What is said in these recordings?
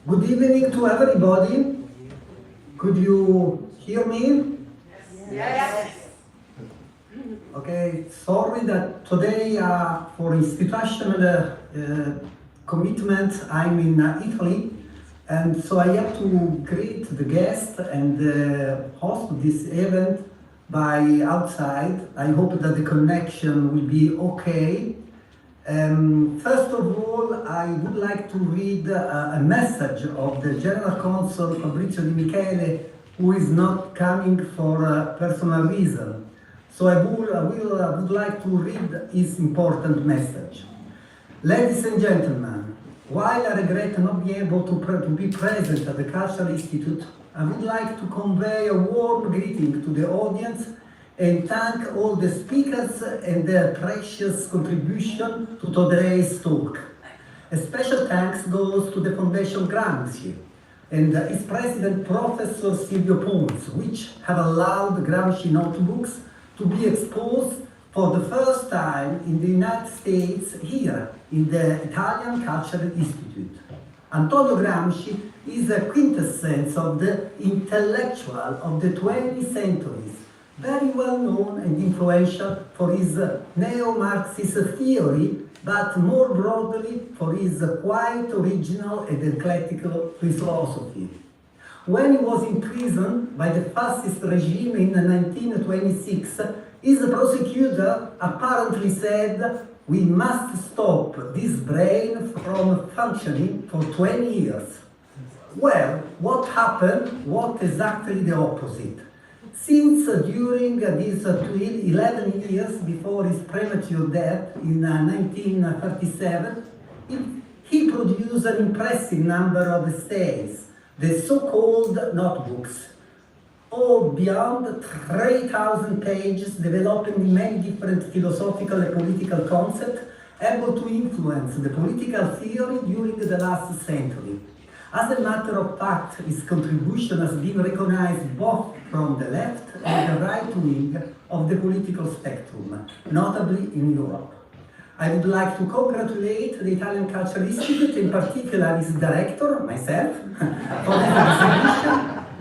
Good evening to everybody. Could you hear me? Yes. Okay, sorry that today for institutional commitment I'm in Italy, and so I have to greet the guest and host this event by outside. I hope that the connection will be okay. First of all, I would like to read a message of the General Consul Fabrizio Di Michele, who is not coming for a personal reason. So I would like to read his important message. Ladies and gentlemen, while I regret not being able to be present at the Cultural Institute, I would like to convey a warm greeting to the audience and thank all the speakers and their precious contribution to today's talk. A special thanks goes to the Foundation Gramsci and its president, Professor Silvio Pons, which have allowed Gramsci notebooks to be exposed for the first time in the United States here in the Italian Cultural Institute. Antonio Gramsci is a quintessence of the intellectual of the 20th centuries, very well known and influential for his neo-Marxist theory, but more broadly for his quite original and eclectic philosophy. When he was imprisoned by the fascist regime in 1926, his prosecutor apparently said, "We must stop this brain from functioning for 20 years. Well, what happened was exactly the opposite. Since during these 11 years before his premature death in 1937, he produced an impressive number of essays, the so-called notebooks, all beyond 3,000 pages, developing many different philosophical and political concepts, able to influence the political theory during the last century. As a matter of fact, his contribution has been recognized both from the left and the right wing of the political spectrum, notably in Europe. I would like to congratulate the Italian Cultural Institute, in particular its director, myself, for this exhibition,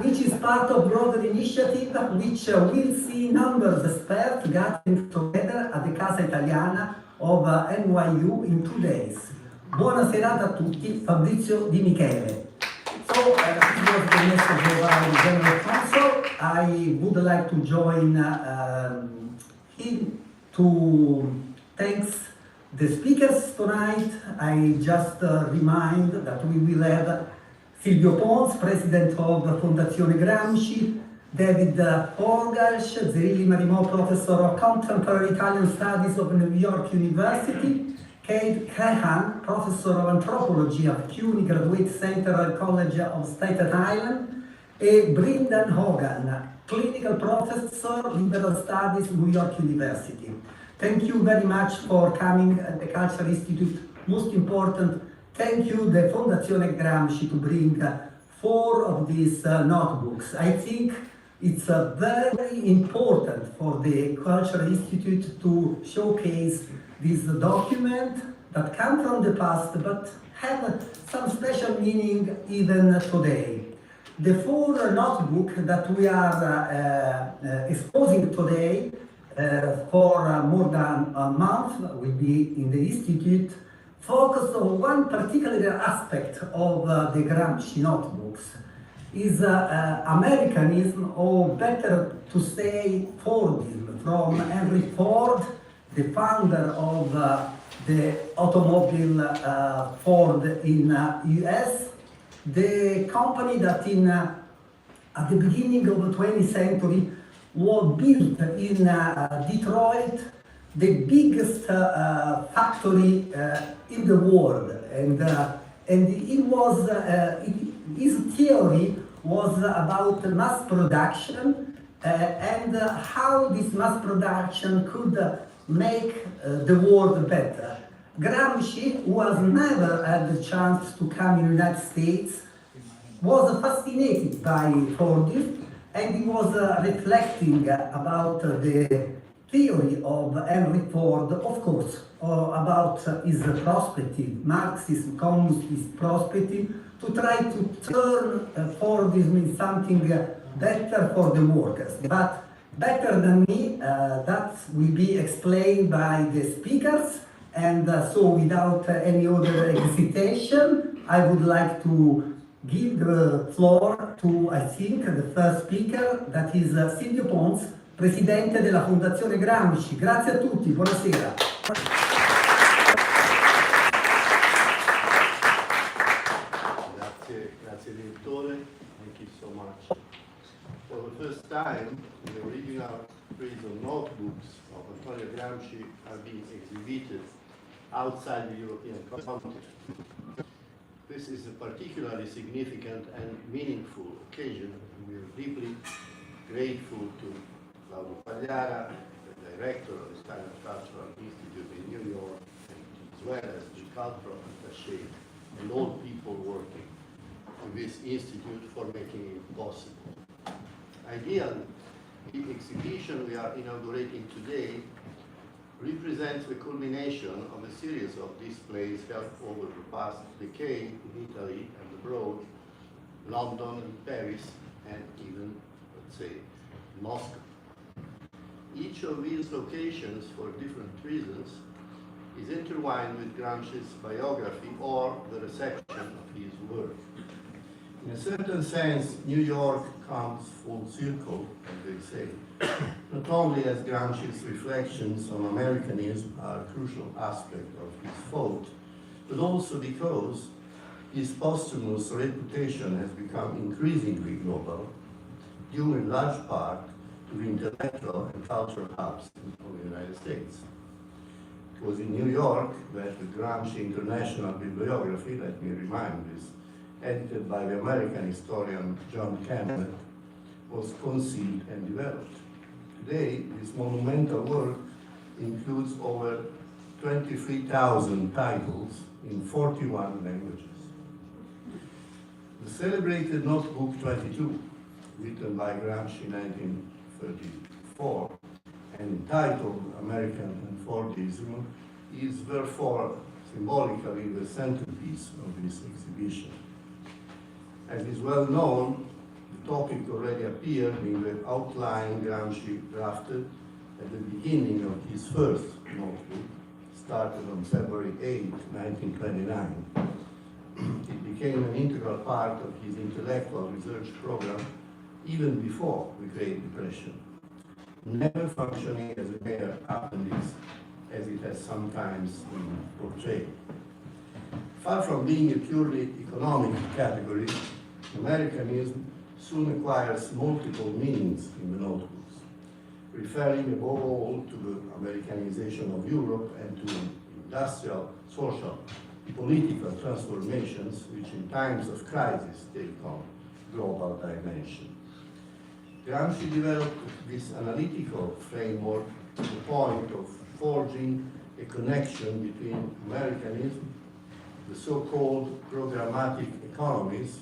which is part of a broader initiative which will see numbers of experts gathering together at the Casa Italiana of NYU in 2 days. Buona serata a tutti, Fabrizio Di Michele. So, this was the message of our General Counsel. I would like to join him to thank the speakers tonight. I just remind that we will have Silvio Pons, President of Fondazione Gramsci, David Forgash, Zerilli Marimò, Professor of Contemporary Italian Studies of New York University, Kate Cahan, Professor of Anthropology at CUNY Graduate Center at College of Staten Island, and Brendan Hogan, Clinical Professor, Liberal Studies, New York University. Thank you very much for coming at the Cultural Institute. Most important, thank you, the Fondazione Gramsci, to bring 4 of these notebooks. I think it's very important for the Cultural Institute to showcase this document that come from the past but have some special meaning even today. The 4 notebooks that we are exposing today for more than a month will be in the Institute, focus on one particular aspect of the Gramsci notebooks, is Americanism, or better to say Fordism, from Henry Ford, the founder of the automobile Ford in US, the company that at the beginning of the 20th century was built in Detroit, the biggest factory in the world, and it was his theory was about mass production and how this mass production could make the world better. Gramsci, who has never had the chance to come in the United States, was fascinated by Fordism, and he was reflecting about the theory of Henry Ford, of course, about his perspective, Marxist, communist perspective, to try to turn for this means something better for the workers. But better than me, that will be explained by the speakers. And so without any other hesitation, I would like to give the floor to, I think, the first speaker, that is Silvio Pons, Presidente della Fondazione Gramsci. Grazie a tutti, buonasera. Grazie direttore, thank you so much. For the first time, the original prison notebooks of Antonio Gramsci are being exhibited outside the European continent. This is a particularly significant and meaningful occasion, and we are deeply grateful to Claudio Pagliara, the director of the Italian Cultural Institute in New York, as well as the cultural attaché and all people working in this institute for making it possible. Ideally, the exhibition we are inaugurating today represents the culmination of a series of displays held over the past decade in Italy and abroad, London and Paris, and even, let's say, Moscow. Each of these locations, for different reasons, is intertwined with Gramsci's biography or the reception of his work. In a certain sense, New York comes full circle, as they say, not only as Gramsci's reflections on Americanism are a crucial aspect of his thought, but also because his posthumous reputation has become increasingly global, due in large part to the intellectual and cultural hubs of the United States. It was in New York that the Gramsci International Bibliography, let me remind this, edited by the American historian John Campbell, was conceived and developed. Today, this monumental work includes over 23,000 titles in 41 languages. The celebrated Notebook 22, written by Gramsci in 1934 and entitled American and Fordism, is therefore symbolically the centerpiece of this exhibition. As is well known, the topic already appeared in the outline Gramsci drafted at the beginning of his first notebook, started on February 8, 1929. It became an integral part of his intellectual research program even before the Great Depression, never functioning as a mere appendix as it has sometimes been portrayed. Far from being a purely economic category, Americanism soon acquires multiple meanings in the notebooks, referring above all to the Americanization of Europe and to industrial, social, political transformations which in times of crisis take on global dimension. Gramsci developed this analytical framework to the point of forging a connection between Americanism, the so-called programmatic economies,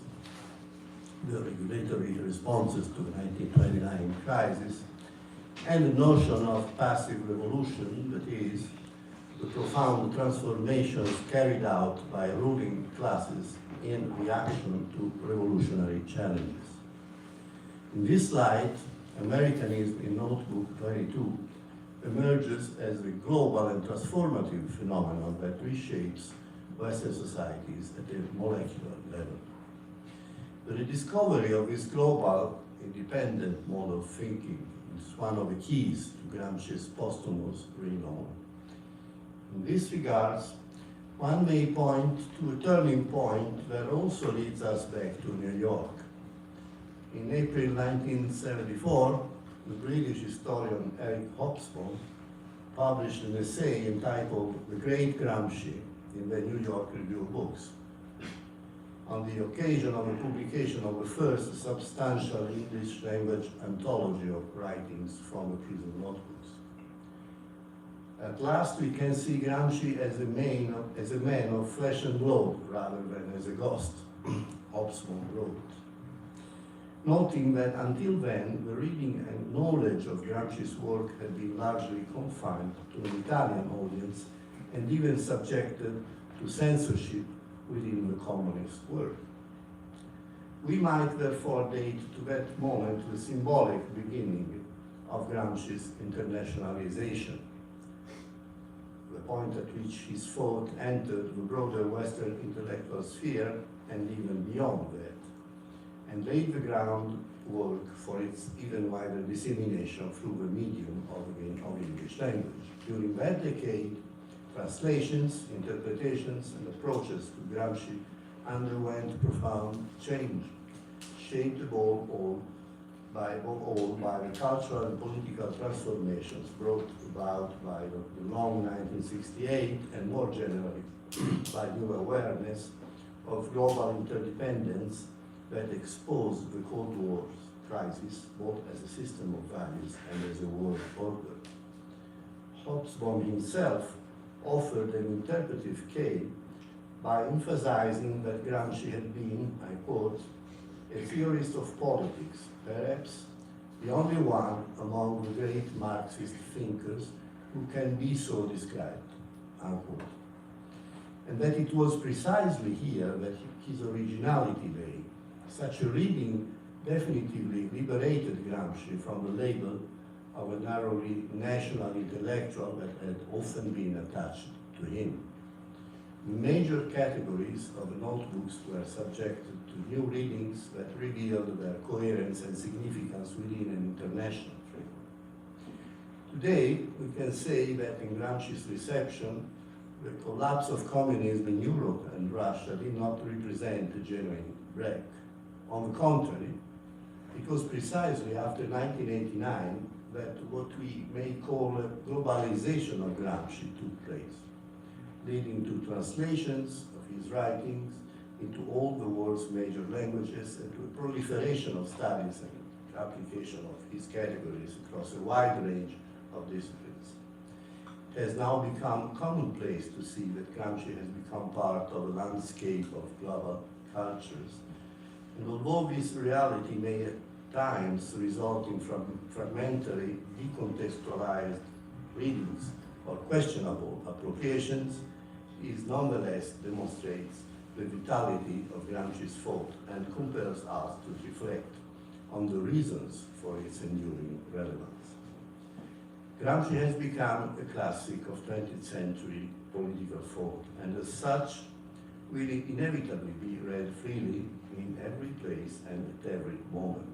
the regulatory responses to the 1929 crisis, and the notion of passive revolution, that is, the profound transformations carried out by ruling classes in reaction to revolutionary challenges. In this light, Americanism in Notebook 22 emerges as a global and transformative phenomenon that reshapes Western societies at a molecular level. The rediscovery of this global, independent mode of thinking is one of the keys to Gramsci's posthumous renown. In this regard, one may point to a turning point that also leads us back to New York. In April 1974, the British historian Eric Hobsbawm published an essay entitled The Great Gramsci in the New York Review of Books, on the occasion of the publication of the first substantial English language anthology of writings from the prison notebooks. At last we can see Gramsci as a man of flesh and blood rather than as a ghost, Hobsbawm wrote, noting that until then the reading and knowledge of Gramsci's work had been largely confined to an Italian audience and even subjected to censorship within the communist world. We might therefore date to that moment the symbolic beginning of Gramsci's internationalization, the point at which his thought entered the broader Western intellectual sphere and even beyond that, and laid the groundwork for its even wider dissemination through the medium of English language. During that decade, translations, interpretations, and approaches to Gramsci underwent profound change, shaped above all by the cultural and political transformations brought about by the long 1968 and more generally by new awareness of global interdependence that exposed the Cold War's crisis both as a system of values and as a world order. Hobsbawm himself offered an interpretive case by emphasizing that Gramsci had been, I quote, a theorist of politics, perhaps the only one among the great Marxist thinkers who can be so described, unquote. And that it was precisely here that his originality lay. Such a reading definitively liberated Gramsci from the label of a narrowly national intellectual that had often been attached to him. Major categories of the notebooks were subjected to new readings that revealed their coherence and significance within an international framework. Today, we can say that in Gramsci's reception, the collapse of communism in Europe and Russia did not represent a genuine break. On the contrary, it was precisely after 1989 that what we may call a globalization of Gramsci took place, leading to translations of his writings into all the world's major languages and to a proliferation of studies and application of his categories across a wide range of disciplines. It has now become commonplace to see that Gramsci has become part of a landscape of global cultures. And although this reality may at times resulting from fragmentary, decontextualized readings or questionable appropriations, it nonetheless demonstrates the vitality of Gramsci's thought and compels us to reflect on the reasons for its enduring relevance. Gramsci has become a classic of 20th century political thought, and as such will inevitably be read freely in every place and at every moment.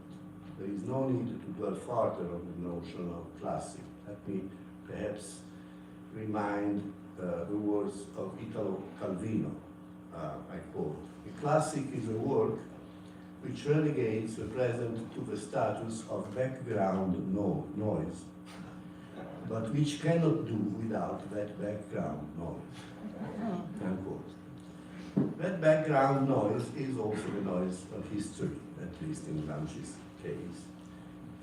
There is no need to dwell further on the notion of classic. Let me perhaps remind the words of Italo Calvino, I quote, "A classic is a work which relegates the present to the status of background noise, but which cannot do without that background noise," unquote. That background noise is also the noise of history, at least in Gramsci's case.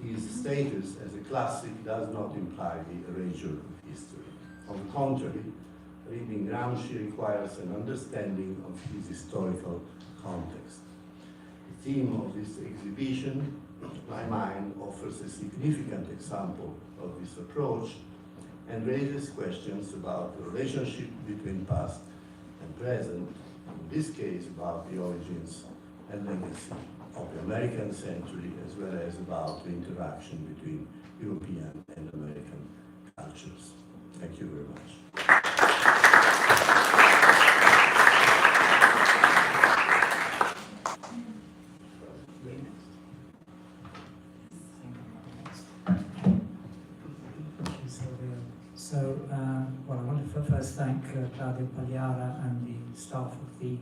His status as a classic does not imply the erasure of history. On the contrary, reading Gramsci requires an understanding of his historical context. The theme of this exhibition, to my mind, offers a significant example of this approach and raises questions about the relationship between past and present, in this case about the origins and legacy of the American century, as well as about the interaction between European and American cultures. Thank you very much. So, well, I want to first thank Claudio Pagliara and the staff of the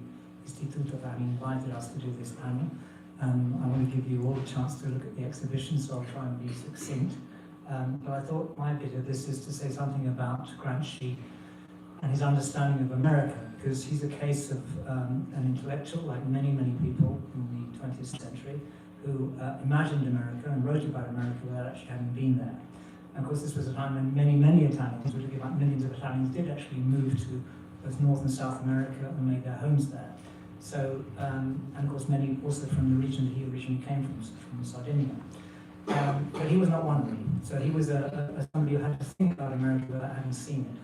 Institute for having invited us to do this panel. I want to give you all a chance to look at the exhibition, so I'll try and be succinct. But I thought my bit of this is to say something about Gramsci and his understanding of America, because he's a case of an intellectual, like many, many people in the 20th century, who imagined America and wrote about America without actually having been there. And of course, this was a time when many, many Italians, we're talking about millions of Italians, did actually move to both North and South America and made their homes there. So, and of course, many also from the region that he originally came from Sardinia. But he was not one of them. So he was somebody who had to think about America without having seen it.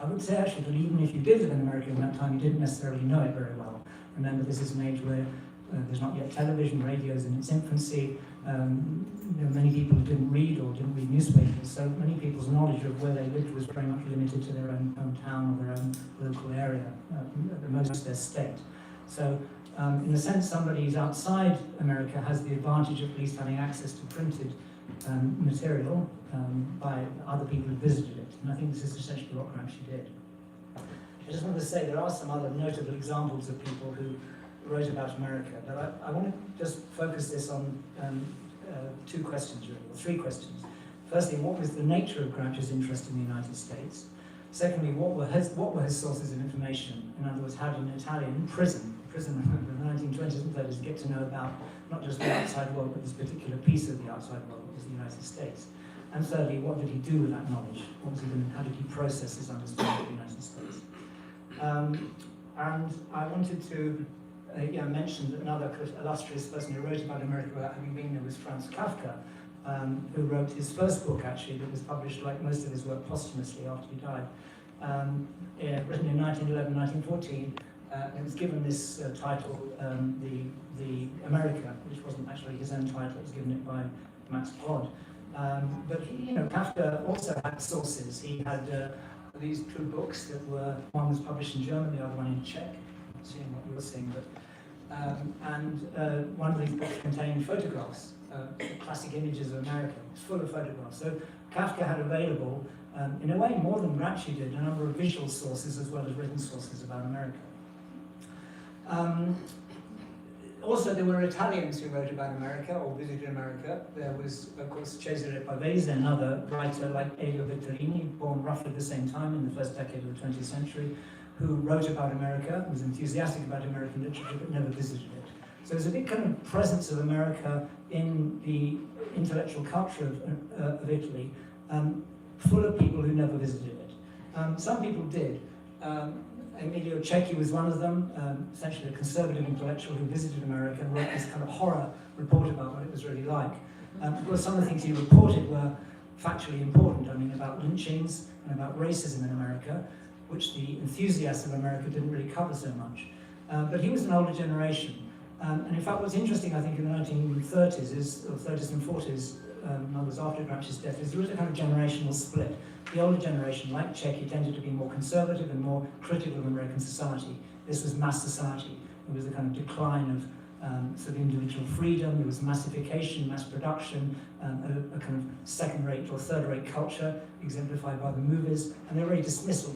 I would say actually that even if you did live in America in that time, you didn't necessarily know it very well. Remember, this is an age where There's not yet television, radio's in its infancy. Many people didn't read or didn't read newspapers, so many people's knowledge of where they lived was very much limited to their own hometown or their own local area, at the most their state. So in a sense, somebody who's outside America has the advantage of at least having access to printed material by other people who visited it. And I think this is essentially what Gramsci did. I just want to say there are some other notable examples of people who wrote about America, but I want to just focus this on two questions, really, or three questions. Firstly, what was the nature of Gramsci's interest in the United States? Secondly, what were his sources of information? In other words, how did an Italian in prison in the 1920s and 30s get to know about not just the outside world, but this particular piece of the outside world, which is the United States? And thirdly, what did he do with that knowledge? How did he process his understanding of the United States? And I wanted to mention that another illustrious person who wrote about America without having been there was Franz Kafka, who wrote his first book, actually, that was published, like most of his work, posthumously after he died, written in 1911, 1914. It was given this title, the America, which wasn't actually his own title, it was given it by Max Brod. But Kafka also had sources. He had these two books that were, one was published in German, the other one in Czech. I'm not seeing what you're seeing, but one of these books contained photographs, classic images of America. It's full of photographs. So Kafka had available, in a way more than Gramsci did, a number of visual sources as well as written sources about America. Also, there were Italians who wrote about America or visited America. There was, of course, Cesare Pavese, another writer like Elio Vittorini, born roughly at the same time in the first decade of the 20th century, who wrote about America, was enthusiastic about American literature, but never visited it. So there's a big kind of presence of America in the intellectual culture of Italy, full of people who never visited it. Some people did. Emilio Cecchi was one of them, essentially a conservative intellectual who visited America and wrote this kind of horror report about what it was really like. Of course, some of the things he reported were factually important, about lynchings and about racism in America, which the enthusiasts of America didn't really cover so much. But he was an older generation. And in fact, what's interesting, I think, in the 1930s, or 30s and 40s, in other words, after Gramsci's death, is there was a kind of generational split. The older generation, like Cecchi, tended to be more conservative and more critical of American society. This was mass society. It was a kind of decline of sort of individual freedom. There was massification, mass production, a kind of second-rate or third-rate culture exemplified by the movies, and they were very dismissive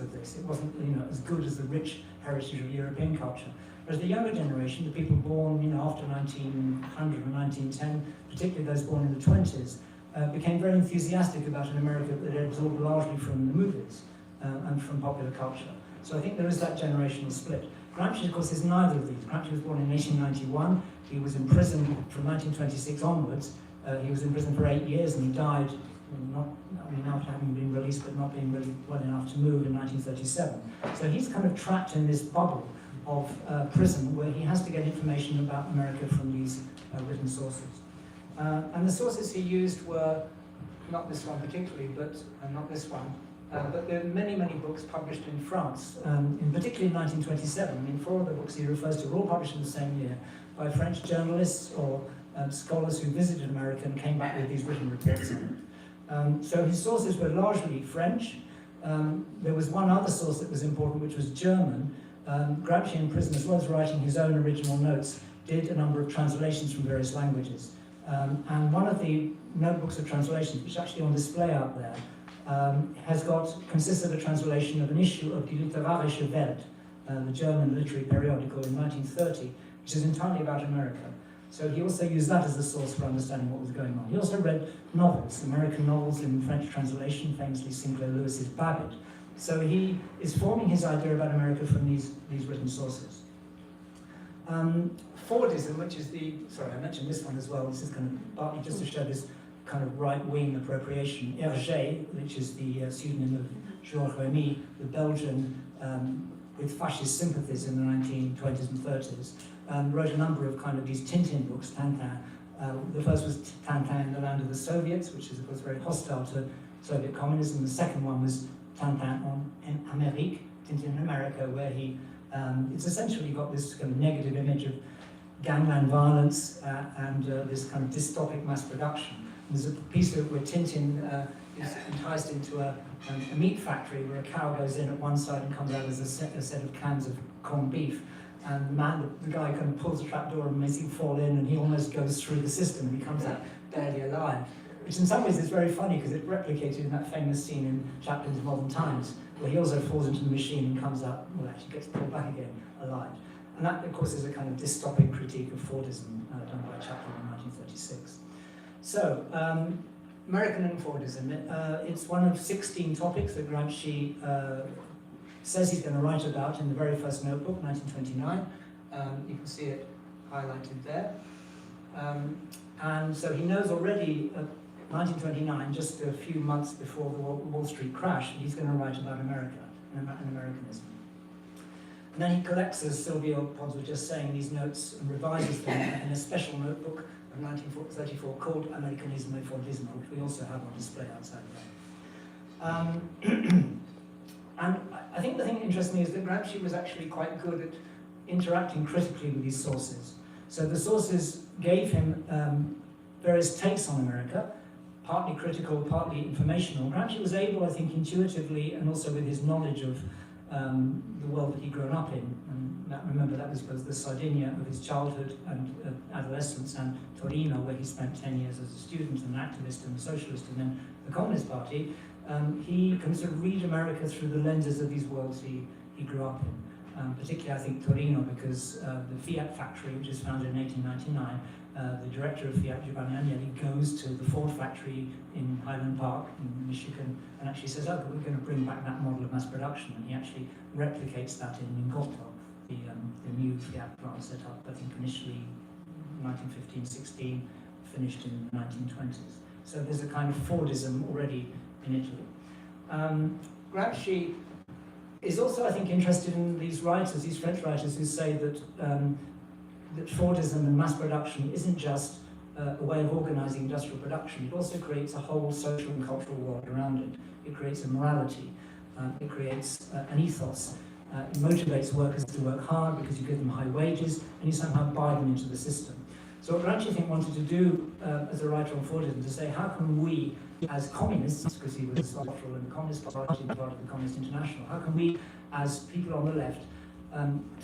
of this. It wasn't, as good as the rich heritage of European culture. Whereas the younger generation, the people born, after 1900 or 1910, particularly those born in the 20s, became very enthusiastic about an America that had absorbed largely from the movies and from popular culture. So I think there is that generational split. Gramsci, of course, is neither of these. Gramsci was born in 1891. He was in prison from 1926 onwards. He was in prison for 8 years, and he died, after having been released, but not being really well enough to move in 1937. So he's kind of trapped in this bubble of prison where he has to get information about America from these written sources. And the sources he used were not this one particularly, but not this one. But there are many, many books published in France, in particularly in 1927. 4 of the books he refers to were all published in the same year by French journalists or scholars who visited America and came back with these written reports on it. So his sources were largely French. There was one other source that was important, which was German. Gramsci in prison, as well as writing his own original notes, did a number of translations from various languages. And one of the notebooks of translations, which is actually on display out there, consists of a translation of an issue of Die Literarische Welt, the German literary periodical in 1930, which is entirely about America. So he also used that as a source for understanding what was going on. He also read novels, American novels in French translation, famously Sinclair Lewis's Babbitt. So he is forming his idea about America from these written sources. Fordism, which is I mentioned this one as well, this is kind of partly just to show this kind of right-wing appropriation. Hergé, which is the pseudonym of Georges Remy, the Belgian with fascist sympathies in the 1920s and 30s, wrote a number of kind of these Tintin books, Tintin. The first was Tintin in the Land of the Soviets, which is of course very hostile to Soviet communism. The second one was Tintin en Amérique, Tintin in America, where it's essentially got this kind of negative image of gangland violence and this kind of dystopic mass production. There's a piece where Tintin is enticed into a meat factory where a cow goes in at one side and comes out as a set of cans of corned beef. And the guy kind of pulls the trap door and makes him fall in, and he almost goes through the system and he comes out barely alive. Which in some ways is very funny because it replicated in that famous scene in Chaplin's Modern Times, where he also falls into the machine and comes out, well, actually gets pulled back again alive. And that, of course, is a kind of dystopic critique of Fordism done by Chaplin in 1936. So, American and Fordism. It's one of 16 topics that Gramsci says he's going to write about in the very first notebook, 1929. You can see it highlighted there. And so he knows already, 1929, just a few months before the Wall Street crash, he's going to write about America and Americanism. And then he collects, as Silvio Pons was just saying, these notes and revises them in a special notebook of 1934 called Americanism et Fordisme, which we also have on display outside there. And I think the thing that interests me is that Gramsci was actually quite good at interacting critically with these sources. So the sources gave him various takes on America, partly critical, partly informational. Gramsci was able, I think, intuitively, and also with his knowledge of the world that he'd grown up in, and remember that was both the Sardinia of his childhood and adolescence, and Torino, where he spent 10 years as a student and an activist and a socialist, and then the Communist Party. He can sort of read America through the lenses of these worlds he grew up in. Particularly, I think, Torino, because the Fiat factory, which is founded in 1899, the director of Fiat, Giovanni Agnelli, goes to the Ford factory in Highland Park in Michigan and actually says, oh, we're going to bring back that model of mass production. And he actually replicates that in Lingotto, the new Fiat plant set up, I think, initially 1915-16, finished in the 1920s. So there's a kind of Fordism already in Italy. Gramsci is also, I think, interested in these writers, these French writers, who say that that Fordism and mass production isn't just a way of organising industrial production. It also creates a whole social and cultural world around it. It creates a morality. It creates an ethos. It motivates workers to work hard because you give them high wages and you somehow buy them into the system. So what Gramsci, I think, wanted to do as a writer on Fordism, to say, how can we, as communists, because he was in the Communist Party, part of the Communist International, how can we, as people on the left,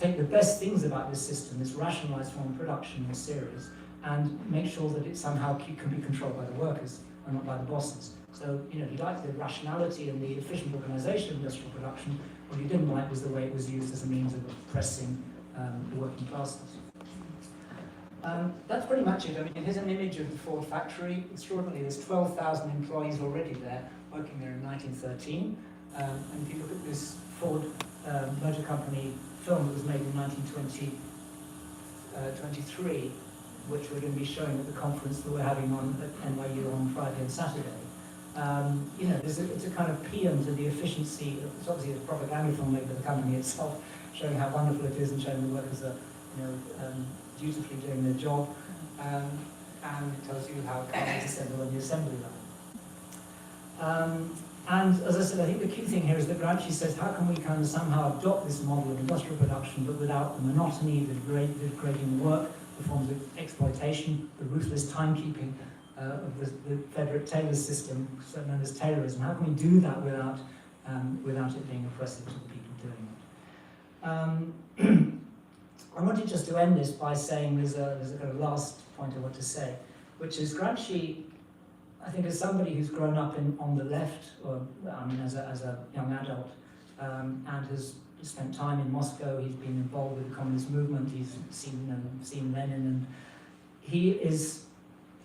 take the best things about this system, this rationalised form of production in series, and make sure that it somehow can be controlled by the workers and not by the bosses. So, you know, he liked the rationality and the efficient organisation of industrial production. What he didn't like was the way it was used as a means of oppressing the working classes. That's pretty much it. I mean, here's an image of the Ford factory. Extraordinarily, there's 12,000 employees already there, working there in 1913. And if you look at this Ford Motor Company film that was made in 1923, which we're going to be showing at the conference that we're having on at NYU on Friday and Saturday. You know, it's a kind of paean to the efficiency. It's obviously a propaganda film made by the company itself, showing how wonderful it is and showing the workers are, you know, dutifully doing their job, and it tells you how cars assemble on the assembly line. And as I said, I think the key thing here is that Gramsci says, how can we kind of somehow adopt this model of industrial production, but without the monotony, the degrading work, the forms of exploitation, the ruthless timekeeping of the Frederick Taylor system, known as Taylorism. How can we do that without it being oppressive to the people doing it? I wanted just to end this by saying there's a kind of last point I want to say, which is Gramsci, I think, as somebody who's grown up on the left, or I mean, as a young adult, and has spent time in Moscow. He's been involved with the communist movement. He's seen Lenin, and he is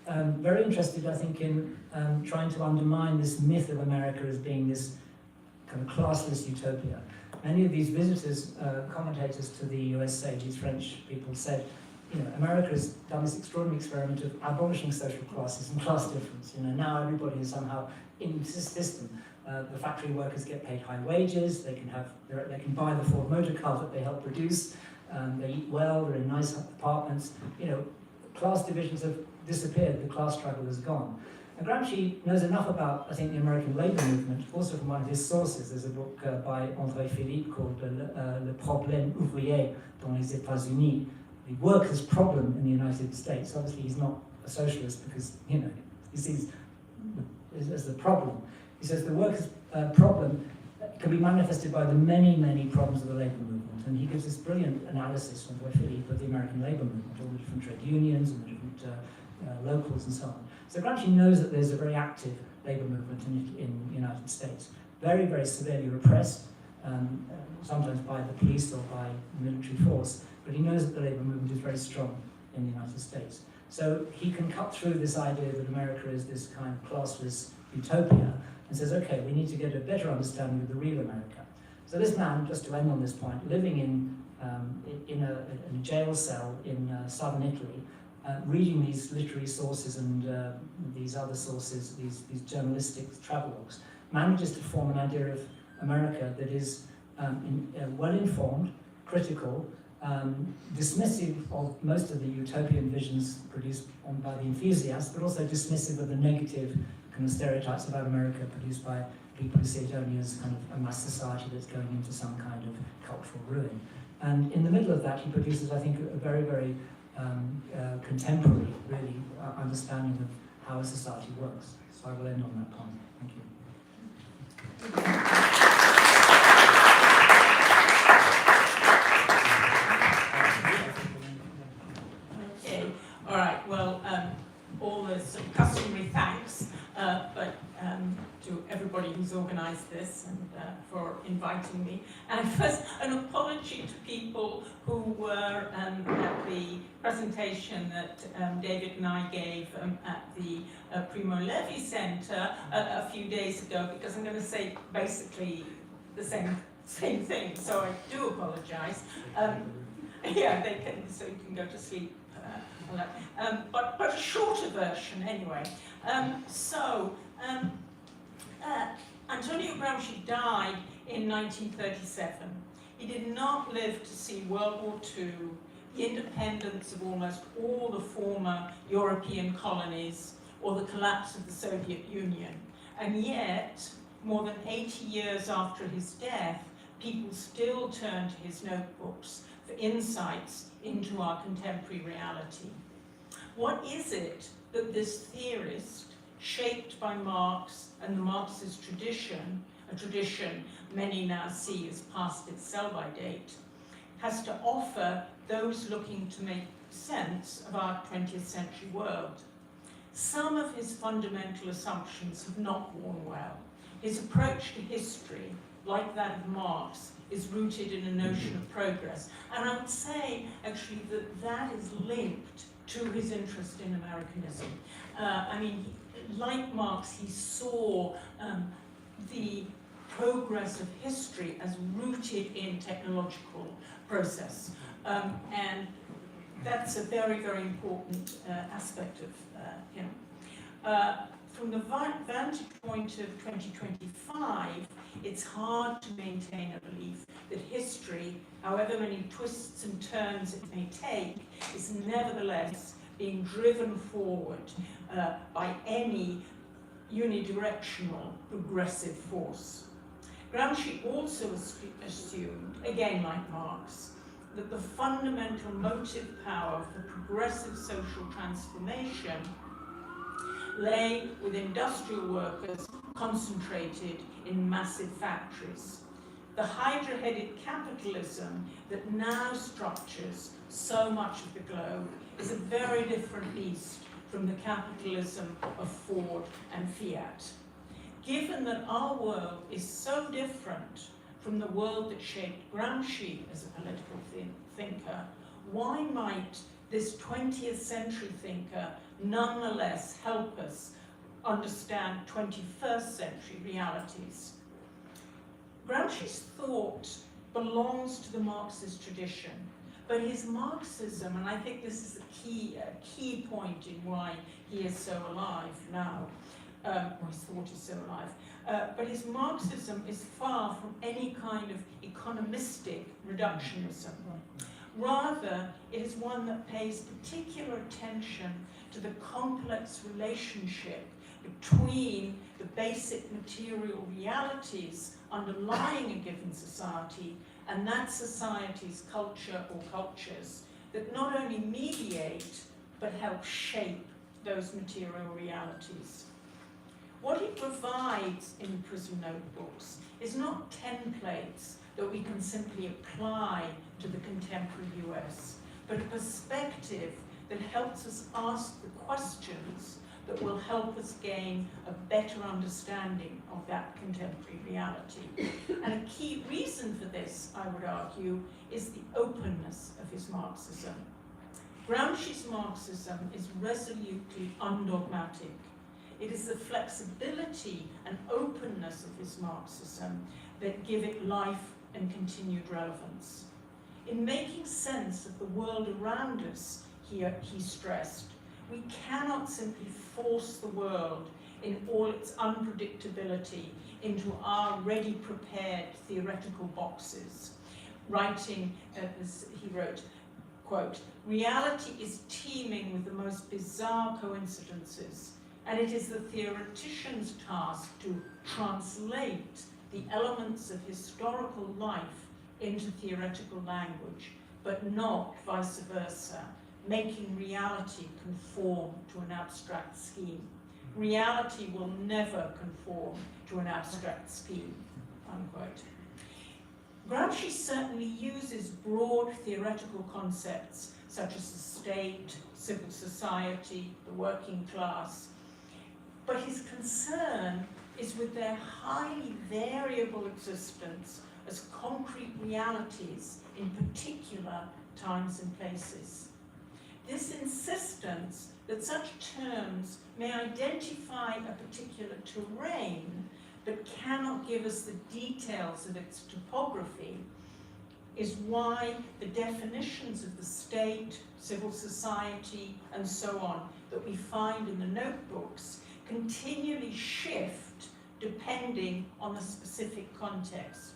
very interested, I think, in trying to undermine this myth of America as being this kind of classless utopia. Many of these visitors, commentators to the USA, these French people, said, you know, America has done this extraordinary experiment of abolishing social classes and class difference. You know, now everybody is somehow in this system. The factory workers get paid high wages. They can buy the Ford motor car that they help produce. They eat well. They're in nice apartments. You know, class divisions have disappeared. The class struggle is gone. And Gramsci knows enough about, I think, the American labor movement, also from one of his sources. There's a book by André Philippe called Le Problème ouvrier dans les États-Unis, the workers' problem in the United States. Obviously, he's not a socialist because, you know, he sees it as the problem. He says the workers' problem can be manifested by the many, many problems of the labour movement. And he gives this brilliant analysis of the American labour movement, all the different trade unions and the different locals and so on. So Gramsci knows that there's a very active labour movement in the United States, very, very severely repressed, sometimes by the police or by military force, but he knows that the labour movement is very strong in the United States. So he can cut through this idea that America is this kind of classless utopia and says, okay, we need to get a better understanding of the real America. So this man, just to end on this point, living in a jail cell in southern Italy, reading these literary sources and these other sources, these journalistic travelogues, manages to form an idea of America that is well-informed, critical, dismissive of most of the utopian visions produced by the enthusiasts, but also dismissive of the negative kind of stereotypes about America produced by people who see it only as kind of a mass society that's going into some kind of cultural ruin. And in the middle of that, he produces, I think, a very, very contemporary, really, understanding of how a society works. So I will end on that point. Thank you. Okay, all right, well, all the sort of customary thanks, but to everybody who's organised this and for inviting me. And first, an apology to people who were at the presentation that David and I gave at the Primo Levi Centre a few days ago, because I'm going to say basically the same thing, so I do apologise. Yeah, they can, so you can go to sleep. But a shorter version anyway. Antonio Gramsci died in 1937. He did not live to see World War II, the independence of almost all the former European colonies, or the collapse of the Soviet Union. And yet, more than 80 years after his death, people still turn to his notebooks for insights into our contemporary reality. What is it that this theorist, shaped by Marx and the Marxist tradition, a tradition many now see as past its sell-by date, has to offer those looking to make sense of our 20th century world? Some of his fundamental assumptions have not worn well. His approach to history, like that of Marx, is rooted in a notion of progress. And I would say, actually, that that is linked to his interest in Americanism. I mean, like Marx, he saw the progress of history as rooted in technological process. And that's a very, very important aspect of him. From the vantage point of 2025, it's hard to maintain a belief that history, however many twists and turns it may take, is nevertheless being driven forward by any unidirectional progressive force. Gramsci also assumed, again like Marx, that the fundamental motive power for progressive social transformation lay with industrial workers concentrated in massive factories. The hydra-headed capitalism that now structures so much of the globe is a very different beast from the capitalism of Ford and Fiat. Given that our world is so different from the world that shaped Gramsci as a political thinker, why might this 20th century thinker nonetheless help us understand 21st century realities? Gramsci's thought belongs to the Marxist tradition, but his Marxism, and I think this is a key point in why he is so alive now, or his thought is so alive, but his Marxism is far from any kind of economistic reductionism. Rather, it is one that pays particular attention to the complex relationship between the basic material realities underlying a given society and that society's culture or cultures that not only mediate, but help shape those material realities. What it provides in prison notebooks is not templates that we can simply apply to the contemporary US, but a perspective that helps us ask the questions that will help us gain a better understanding of that contemporary reality. And a key reason for this, I would argue, is the openness of his Marxism. Gramsci's Marxism is resolutely undogmatic. It is the flexibility and openness of his Marxism that give it life and continued relevance. In making sense of the world around us, he stressed, we cannot simply force the world in all its unpredictability into our ready prepared theoretical boxes. Writing, as he wrote, quote, reality is teeming with the most bizarre coincidences, and it is the theoretician's task to translate the elements of historical life into theoretical language, but not vice versa, making reality conform to an abstract scheme. Reality will never conform to an abstract scheme, unquote. Gramsci certainly uses broad theoretical concepts such as the state, civil society, the working class, but his concern is with their highly variable existence as concrete realities in particular times and places. This insistence that such terms may identify a particular terrain but cannot give us the details of its topography is why the definitions of the state, civil society, and so on that we find in the notebooks continually shift depending on the specific context.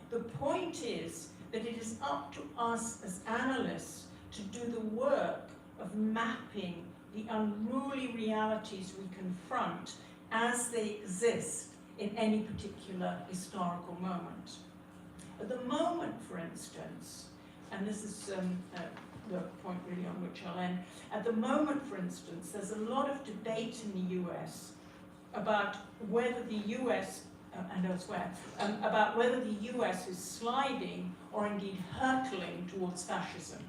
The point is that it is up to us as analysts to do the work of mapping the unruly realities we confront as they exist in any particular historical moment. At the moment, for instance, and this is the point really on which I'll end, at the moment, for instance, there's a lot of debate in the US about whether the US, and elsewhere, about whether the US is sliding or indeed hurtling towards fascism.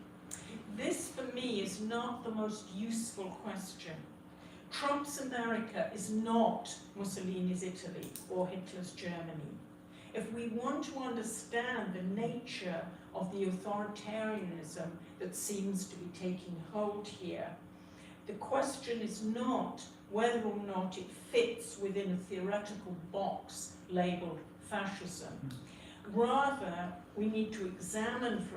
This, for me, is not the most useful question. Trump's America is not Mussolini's Italy or Hitler's Germany. If we want to understand the nature of the authoritarianism that seems to be taking hold here, the question is not whether or not it fits within a theoretical box labeled fascism. Rather, we need to examine,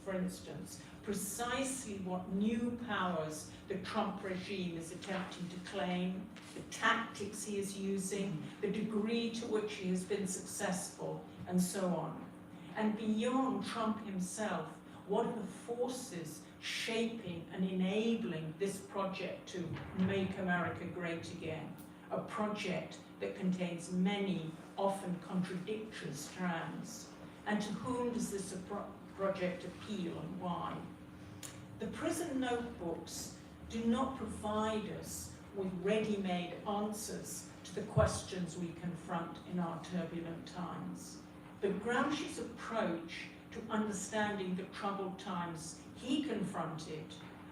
for instance, precisely what new powers the Trump regime is attempting to claim, the tactics he is using, the degree to which he has been successful, and so on. And beyond Trump himself, what are the forces shaping and enabling this project to make America great again? A project that contains many, often contradictory strands. And to whom does this project appeal and why? The prison notebooks do not provide us with ready-made answers to the questions we confront in our turbulent times. But Gramsci's approach to understanding the troubled times he confronted,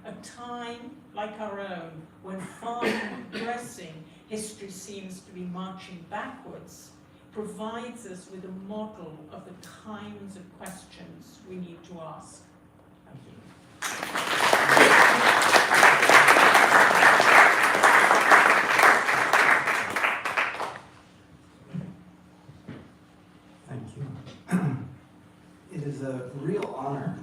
a time like our own when far from progressing, history seems to be marching backwards, provides us with a model of the kinds of questions we need to ask. Thank you. Thank you. It is a real honor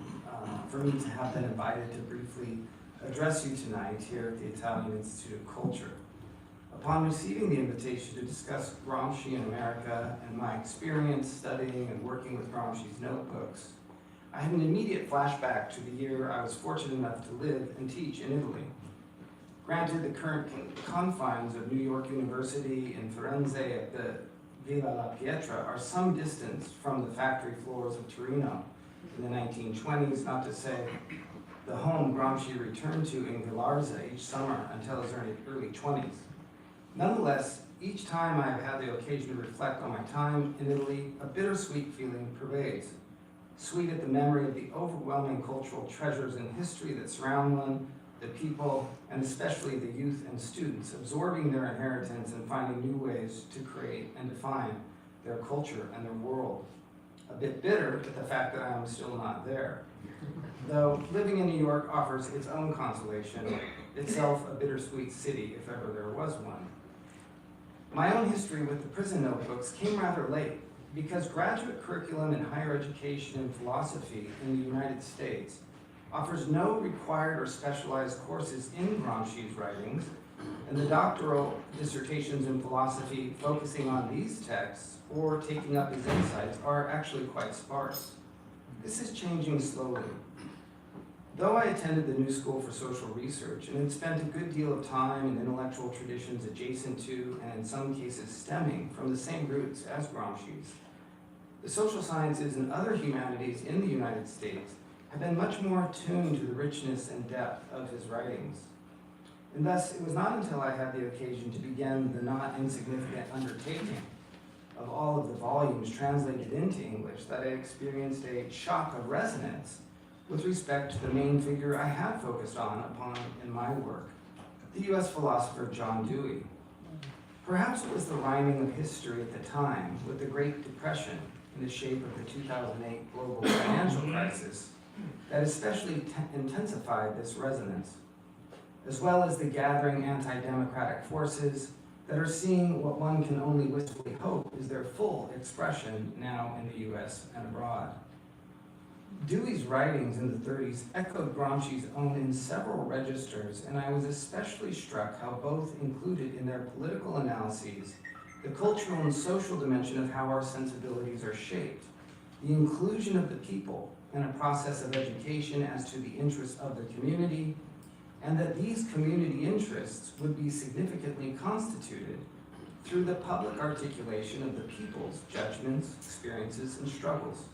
for me to have been invited to briefly address you tonight here at the Italian Institute of Culture. Upon receiving the invitation to discuss Gramsci in America and my experience studying and working with Gramsci's notebooks, I had an immediate flashback to the year I was fortunate enough to live and teach in Italy. Granted, the current confines of New York University in Firenze at the Villa La Pietra are some distance from the factory floors of Torino in the 1920s, not to say the home Gramsci returned to in Galarza each summer until his early 20s. Nonetheless, each time I've had the occasion to reflect on my time in Italy, a bittersweet feeling pervades. Sweet at the memory of the overwhelming cultural treasures and history that surround one, the people, and especially the youth and students, absorbing their inheritance and finding new ways to create and define their culture and their world. A bit bitter at the fact that I am still not there. Though living in New York offers its own consolation, itself a bittersweet city if ever there was one. My own history with the prison notebooks came rather late because graduate curriculum in higher education and philosophy in the United States offers no required or specialized courses in Gramsci's writings, and the doctoral dissertations in philosophy focusing on these texts or taking up his insights are actually quite sparse. This is changing slowly. Though I attended the New School for Social Research and had spent a good deal of time in intellectual traditions adjacent to, and in some cases stemming from the same roots as Gramsci's, the social sciences and other humanities in the United States have been much more attuned to the richness and depth of his writings. And thus, it was not until I had the occasion to begin the not insignificant undertaking of all of the volumes translated into English that I experienced a shock of resonance with respect to the main figure I had focused upon in my work, the US philosopher John Dewey. Perhaps it was the rhyming of history at the time with the Great Depression in the shape of the 2008 global financial crisis that especially intensified this resonance, as well as the gathering anti-democratic forces that are seeing what one can only wistfully hope is their full expression now in the US and abroad. Dewey's writings in the 30s echoed Gramsci's own in several registers, and I was especially struck how both included in their political analyses the cultural and social dimension of how our sensibilities are shaped, the inclusion of the people in a process of education as to the interests of the community, and that these community interests would be significantly constituted through the public articulation of the people's judgments, experiences, and struggles.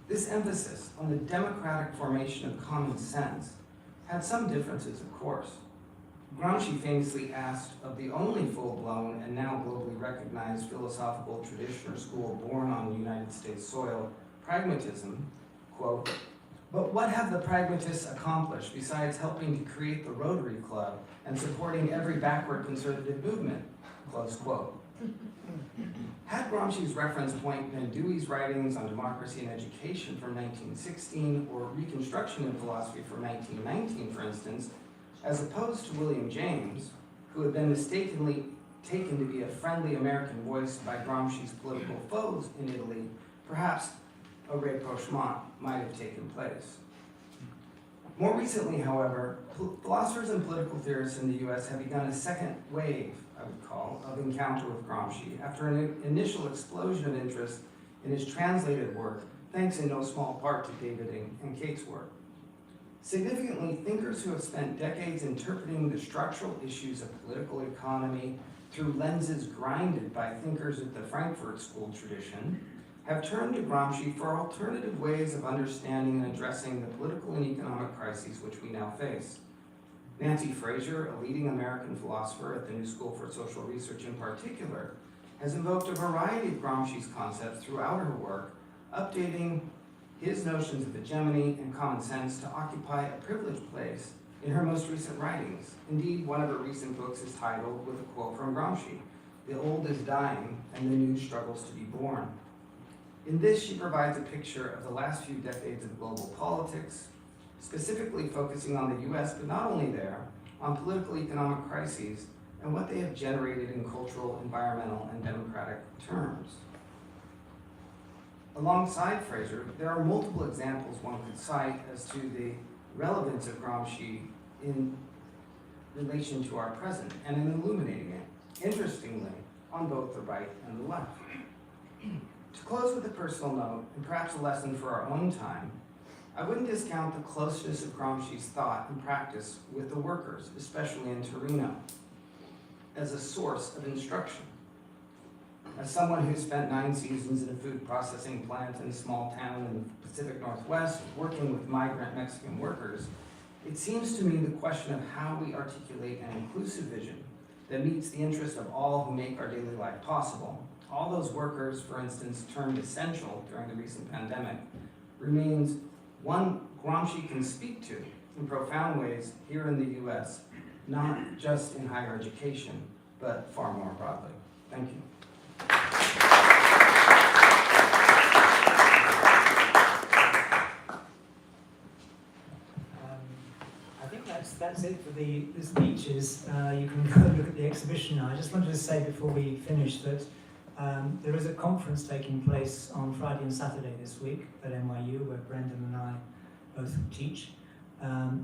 This emphasis on the democratic formation of common sense had some differences, of course. Gramsci famously asked of the only full-blown and now globally recognized philosophical tradition or school born on United States soil, pragmatism, quote, "But what have the pragmatists accomplished besides helping to create the Rotary Club and supporting every backward conservative movement?" Close quote. Had Gramsci's reference point been Dewey's writings on democracy and education from 1916 or Reconstruction in philosophy from 1919, for instance, as opposed to William James, who had been mistakenly taken to be a friendly American voice by Gramsci's political foes in Italy, perhaps a rapprochement might have taken place. More recently, however, philosophers and political theorists in the US have begun a second wave, I would call, of encounter with Gramsci after an initial explosion of interest in his translated work, thanks in no small part to David and Kate's work. Significantly, thinkers who have spent decades interpreting the structural issues of political economy through lenses grinded by thinkers of the Frankfurt School tradition have turned to Gramsci for alternative ways of understanding and addressing the political and economic crises which we now face. Nancy Fraser, a leading American philosopher at the New School for Social Research in particular, has invoked a variety of Gramsci's concepts throughout her work, updating his notions of hegemony and common sense to occupy a privileged place in her most recent writings. Indeed, one of her recent books is titled with a quote from Gramsci, "The old is dying and the new struggles to be born." In this, she provides a picture of the last few decades of global politics, specifically focusing on the US, but not only there, on political economic crises and what they have generated in cultural, environmental, and democratic terms. Alongside Fraser, there are multiple examples one could cite as to the relevance of Gramsci in relation to our present and in illuminating it, interestingly, on both the right and the left. To close with a personal note, and perhaps a lesson for our own time, I wouldn't discount the closeness of Gramsci's thought and practice with the workers, especially in Torino, as a source of instruction. As someone who spent 9 seasons in a food processing plant in a small town in the Pacific Northwest, working with migrant Mexican workers, it seems to me the question of how we articulate an inclusive vision that meets the interest of all who make our daily life possible, all those workers, for instance, termed essential during the recent pandemic, remains one Gramsci can speak to in profound ways here in the US, not just in higher education, but far more broadly. Thank you. I think that's it for the speeches. You can go and look at the exhibition now. I just wanted to say before we finish that there is a conference taking place on Friday and Saturday this week at NYU, where Brendan and I both teach.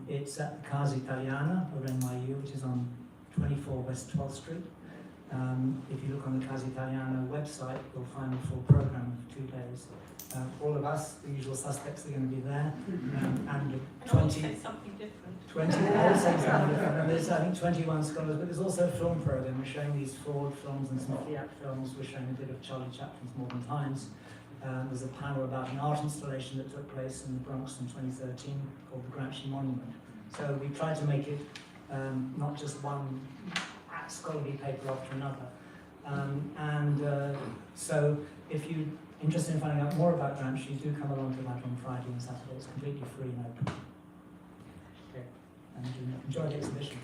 It's at the Casa Italiana of NYU, which is on 24 West 12th Street. If you look on the Casa Italiana website, you'll find the full program of 2 days. All of us, the usual suspects, are going to be there, and 20. Say something different. 20, I would say something different. And there's, I think, 21 scholars, but there's also a film program. We're showing these Ford films and some Fiat films. We're showing a bit of Charlie Chaplin's Modern Times. There's a panel about an art installation that took place in the Bronx in 2013 called the Gramsci Monument. So we try to make it not just one scholarly paper after another. So if you're interested in finding out more about Gramsci, do come along to that on Friday and Saturday. It's completely free and open. Okay, and enjoy the exhibition.